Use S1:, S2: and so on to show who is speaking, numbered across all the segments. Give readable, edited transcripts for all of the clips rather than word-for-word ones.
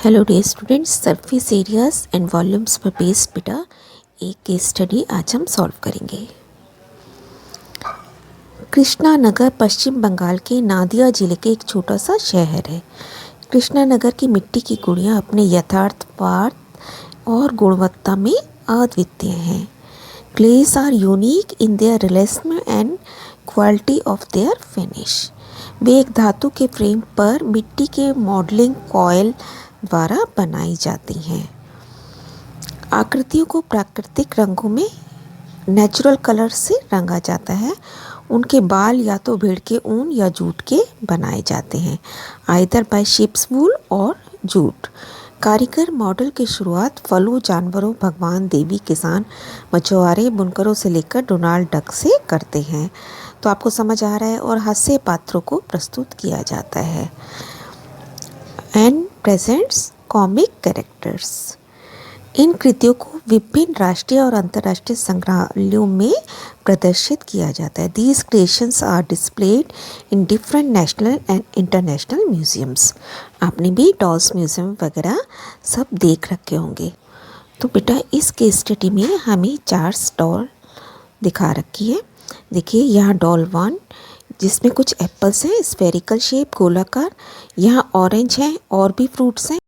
S1: Hello dear students, surface areas and volumes पर based बेटा एक केस स्टडी आज हम सॉल्व करेंगे। कृष्णा नगर पश्चिम बंगाल के नादिया जिले के एक छोटा सा शहर है। कृष्णा नगर की मिट्टी की गुड़ियाँ अपने यथार्थवाद और गुणवत्ता में अद्वितीय हैं। Glaze are unique in their realism and quality of their finish. वे एक धातु के फ्रेम पर मिट्टी के मॉडलिंग कॉयल द्वारा बनाई जाती हैं। आकृतियों को प्राकृतिक रंगों में नेचुरल कलर से रंगा जाता है। उनके बाल या तो भेड़ के ऊन या जूट के बनाए जाते हैं, आइदर बाय शिप्स वूल और जूट। कारीगर मॉडल की शुरुआत फलों, जानवरों, भगवान, देवी, किसान, मछुआरे, बुनकरों से लेकर डोनाल्ड डक से करते हैं। तो आपको समझ आ रहा है। और हास्य पात्रों को प्रस्तुत किया जाता है एंड प्रेजेंट्स कॉमिक कैरेक्टर्स। इन कृतियों को विभिन्न राष्ट्रीय और अंतर्राष्ट्रीय संग्रहालयों में प्रदर्शित किया जाता है। These creations are displayed in different national and international museums. आपने भी डॉल्स म्यूजियम वगैरह सब देख रखे होंगे। तो बेटा इस केस स्टडी में हमें 4 डॉल दिखा रखी है। देखिए यहाँ डॉल 1 जिसमें कुछ एप्पल्स हैं, स्फेरिकल शेप, गोलाकार। यहाँ ऑरेंज है और भी फ्रूट्स हैं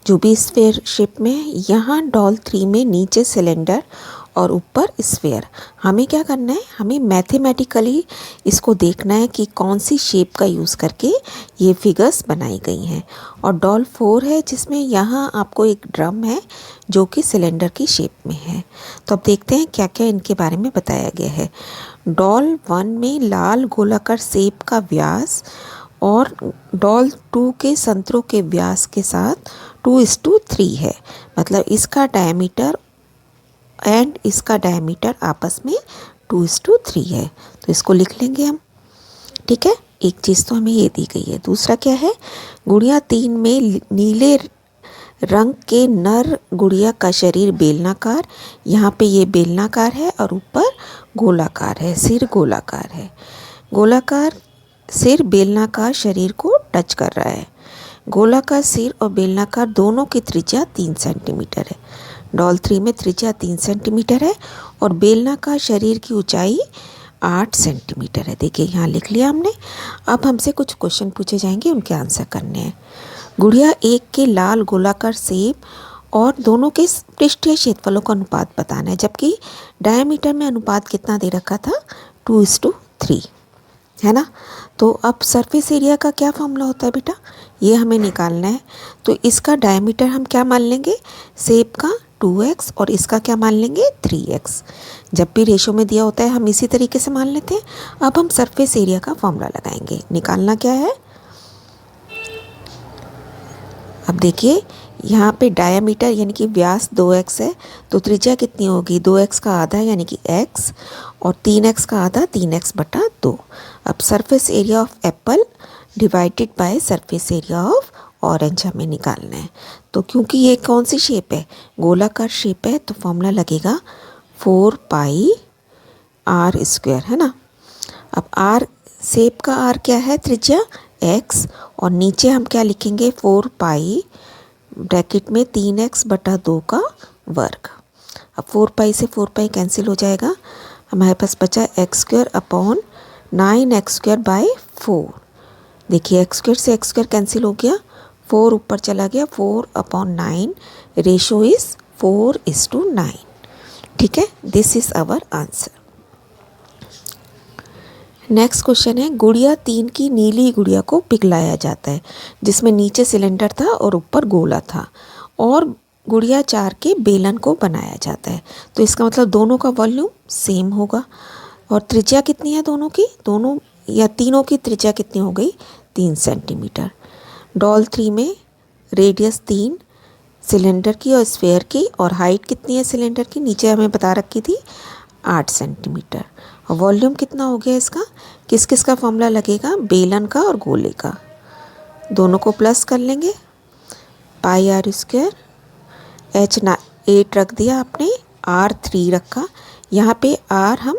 S1: जो भी स्फेयर शेप में है। यहाँ डॉल 3 में नीचे सिलेंडर और ऊपर स्फेयर। हमें क्या करना है, हमें मैथमेटिकली इसको देखना है कि कौन सी शेप का यूज़ करके ये फिगर्स बनाई गई हैं। और डॉल 4 है जिसमें यहाँ आपको एक ड्रम है जो कि सिलेंडर की शेप में है। तो अब देखते हैं क्या क्या इनके बारे में बताया गया है। डॉल 1 में लाल गोलाकार सेब का व्यास और डॉल 2 के संतरों के व्यास के साथ 2:3 है। मतलब इसका डायमीटर एंड इसका डायमीटर आपस में 2:3 है। तो इसको लिख लेंगे हम। ठीक है, एक चीज़ तो हमें ये दी गई है। दूसरा क्या है, गुड़िया 3 में नीले रंग के नर गुड़िया का शरीर बेलनाकार। यहाँ पे ये बेलनाकार है और ऊपर गोलाकार है, सिर गोलाकार है। गोलाकार सिर बेलनाकार शरीर को टच कर रहा है। गोलाकार सिर और बेलनाकार दोनों की त्रिज्या 3 सेंटीमीटर है। डॉल 3 में त्रिज्या 3 सेंटीमीटर है और बेलनाकार शरीर की ऊंचाई 8 सेंटीमीटर है। देखिए यहाँ लिख लिया हमने। अब हमसे कुछ क्वेश्चन पूछे जाएंगे, उनके आंसर करने हैं। गुड़िया 1 के लाल गोलाकार सेब और दोनों के पृष्ठीय क्षेत्रफलों का अनुपात बताना है, जबकि डायमीटर में अनुपात कितना दे रखा था, 2:3 है ना। तो अब सरफेस एरिया का क्या फॉर्मूला होता है बेटा, ये हमें निकालना है। तो इसका डायमीटर हम क्या मान लेंगे, सेब का 2x और इसका क्या मान लेंगे, 3x। जब भी रेशो में दिया होता है हम इसी तरीके से मान लेते हैं। अब हम सरफेस एरिया का फॉर्मूला लगाएंगे। निकालना क्या है, अब देखिए यहाँ पे डायमीटर यानी कि व्यास 2x है, तो त्रिज्या कितनी होगी, 2x का आधा यानी कि x और 3x का आधा 3x/2। अब surface area of Apple divided by surface area of orange हमें निकालना है। तो क्योंकि ये कौन सी शेप है, गोलाकार शेप है, तो फॉर्मूला लगेगा 4πr² है ना। अब r शेप का r क्या है, त्रिज्या x और नीचे हम क्या लिखेंगे, 4π ब्रैकेट में 3x/2 का वर्ग। अब 4π से 4π कैंसिल हो जाएगा, हमारे पास बचा x² अपॉन 9x²/4। देखिए x² से x² कैंसिल हो गया, 4 ऊपर चला गया, 4/9 रेशो इज़ 4:9। ठीक है, this is our answer. Next question है, गुड़िया 3 की नीली गुड़िया को पिघलाया जाता है जिसमें नीचे सिलेंडर था और ऊपर गोला था, और गुड़िया 4 के बेलन को बनाया जाता है। तो इसका मतलब दोनों का वॉल्यूम सेम होगा। और त्रिज्या कितनी है दोनों की, दोनों या तीनों की त्रिज्या कितनी हो गई, 3 सेंटीमीटर। डॉल 3 में रेडियस 3 सिलेंडर की और स्फेयर की, और हाइट कितनी है सिलेंडर की, नीचे हमें बता रखी थी 8 सेंटीमीटर। और वॉल्यूम कितना हो गया इसका, किस किस का फॉर्मूला लगेगा, बेलन का और गोले का, दोनों को प्लस कर लेंगे। πr², h8 रख दिया आपने, r3 रखा। यहाँ पे r हम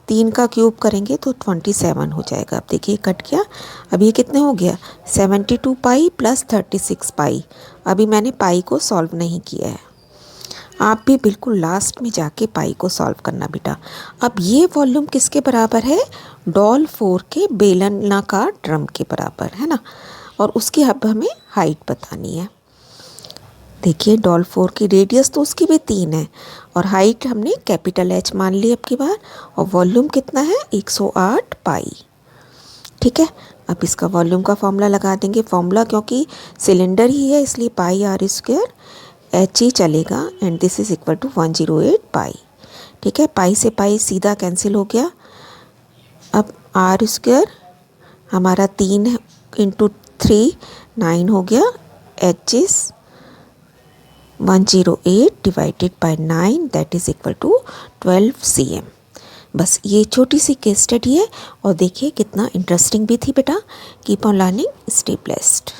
S1: 3 का क्यूब करेंगे तो 27 हो जाएगा। अब देखिए कट गया। अब ये कितने हो गया, 72π + 36π। अभी मैंने पाई को सॉल्व नहीं किया है। आप भी बिल्कुल लास्ट में जाके पाई को सॉल्व करना बेटा। अब ये वॉल्यूम किसके बराबर है? डॉल 4 के बेलनाकार ड्रम के बराबर है ना। और उसकी अब हमें हाइट बतानी है। देखिए डॉल 4 की रेडियस तो उसकी भी 3 है और हाइट हमने कैपिटल H मान ली अब की बार। और वॉल्यूम कितना है? 108 पाई। ठीक है, अब इसका वॉल्यूम का फॉर्मूला लगा देंगे। फॉर्मूला क्योंकि सिलेंडर ही है इसलिए पाई आर स्क्वायर एच ही चलेगा and this is equal to 108 pi. ठीक है, पाई से पाई सीधा कैंसिल हो गया। अब आर स्क्वायर हमारा 3 इंटू 3 9 हो गया। H is 108 divided by 9 that is equal to 12 cm। बस ये छोटी सी केस स्टडी है और देखिए कितना इंटरेस्टिंग भी थी बेटा। Keep on learning, stay blessed.